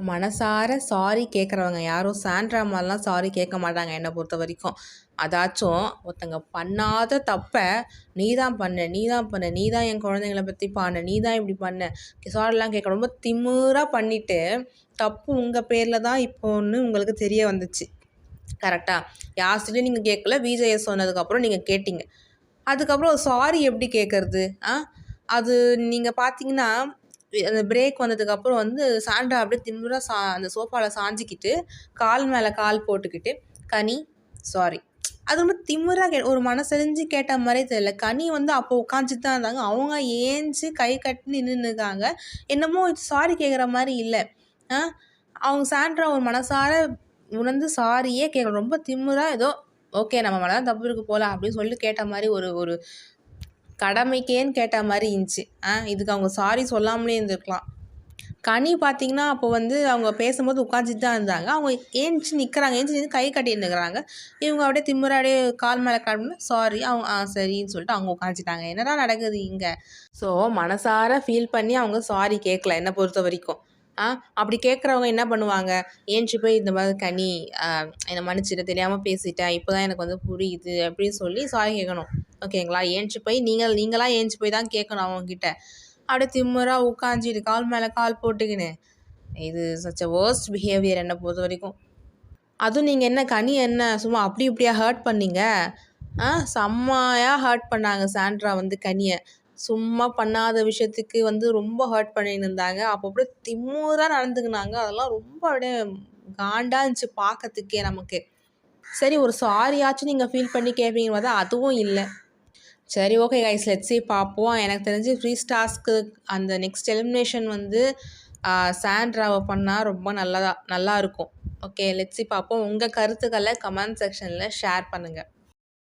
மனசார சாரி கேட்குறவங்க யாரும் சாண்ட்ரா மாதிரிலாம் சாரி கேட்க மாட்டாங்க என்னை பொறுத்த வரைக்கும். அதாச்சும் ஒருத்தங்க பண்ணாத தப்ப நீ தான் பண்ண, நீ தான் பண்ண, நீ தான் என் குழந்தைங்கள பத்தி பாடுன, நீ தான் இப்படி பண்ண, சாரிலாம் கேட்க ரொம்ப திமிரா பண்ணிட்டு, தப்பு உங்க பேர்ல தான் இப்போன்னு உங்களுக்கு தெரிய வந்துச்சு. கரெக்ட்டா? யார்கிட்டயும் நீங்க கேட்கல. விஜய் சொன்னதுக்கப்புறம் நீங்க கேட்டீங்க. அதுக்கப்புறம் சாரி எப்படி கேட்கறது? அது நீங்க பார்த்தீங்கன்னா, அந்த பிரேக் வந்ததுக்கப்புறம் வந்து சாண்ட்ரா அப்படியே திமிரா அந்த சோஃபால சாஞ்சுக்கிட்டு, கால் மேல கால் போட்டுக்கிட்டு, "கனி சாரி." அது ரொம்ப திமிரா ஒரு மனசறிஞ்சு கேட்ட மாரியே தெரியல. கனி வந்து அப்போ உட்காந்துட்டு தான் இருந்தாங்க. அவங்க ஏஞ்சு கை கட்டி நின்னுருக்காங்க. என்னமோ சாரி கேட்குற மாரி இல்ல. அ அவங்க சாண்ட்ரா ஒரு மனசார உணர்ந்து சாரியே கேட்கல. ரொம்ப திமிரா ஏதோ, "ஓகே நம்ம மேல தான் தப்பு இருக்கு போல" அப்படின்னு சொல்லிட்டு கேட்ட மாரி ஒரு ஒரு கடமைக்கேன்னு கேட்ட மாரி இருந்துச்சு. இதுக்கு அவங்க சாரி சொல்லாமலே இருந்திருக்கலாம். கனி பார்த்தீங்கன்னா, அப்போ வந்து அவங்க பேசும்போது உட்காந்துட்டு தான் இருந்தாங்க. அவங்க ஏந்திச்சு நிற்கிறாங்க. ஏந்திச்சு நின்னு கை கட்டிட்டு நிற்கிறாங்க. இவங்க அப்படியே திமிரா அப்படியே கால் மேல கால் போட்டு சாரி அவங்க சரின்னு சொல்லிட்டு அவங்க உட்காந்துட்டாங்க. என்னடா நடக்குது இங்க? ஸோ மனசார ஃபீல் பண்ணி அவங்க சாரி கேட்கல என்ன பொறுத்த வரைக்கும். அப்படி கேட்குறவங்க என்ன பண்ணுவாங்க? ஏந்திச்சு போய் இந்த மாதிரி "கனி என்னை மன்னிச்சிடு தெரியாம பேசிட்டேன். இப்போ தான் எனக்கு வந்து புரியுது" அப்படின்னு சொல்லி சாரி கேட்கணும். ஓகேங்களா? ஏந்திச்சு போய் நீங்களா ஏந்திச்சு போய் தான் கேட்கணும் அவங்ககிட்ட. அப்படியே திமிரா உட்காந்துட்டு கால் மேல கால் போட்டுக்கின்னு, இது சச் அ வொர்ஸ்ட் பிஹேவியர் என்ன பொறுத்த வரைக்கும். அதுவும் நீங்க என்ன கனி என்ன சும்மா அப்படி இப்படியா ஹர்ட் பண்ணீங்க? செம்மையா ஹர்ட் பண்ணாங்க சாண்ட்ரா வந்து கனிய. சும்மா பண்ணாத விஷயத்துக்கு வந்து ரொம்ப ஹர்ட் பண்ணின்னு இருந்தாங்க. அப்போ அப்படியே திமிரா நடந்துக்கினாங்க. அதெல்லாம் ரொம்ப அப்படியே காண்டா இருந்துச்சு பார்க்கறதுக்கே நமக்கு. சரி ஒரு சாரியாச்சும் நீங்க ஃபீல் பண்ணி கேட்பீங்கன்னு பார்த்தா அதுவும் இல்ல. சரி ஓகே கைஸ் லெட்ஸ் see பார்ப்போம். எனக்கு தெரிஞ்சு ஃப்ரீஸ் டாஸ்க்கு அந்த நெக்ஸ்ட் எலிமினேஷன் வந்து சாண்ட்ராவ பண்ணா ரொம்ப நல்லா இருக்கும். ஓகே லெட்ஸ் see பார்ப்போம். உங்க கருத்துக்கள கமெண்ட் செக்ஷன்ல ஷேர் பண்ணுங்க.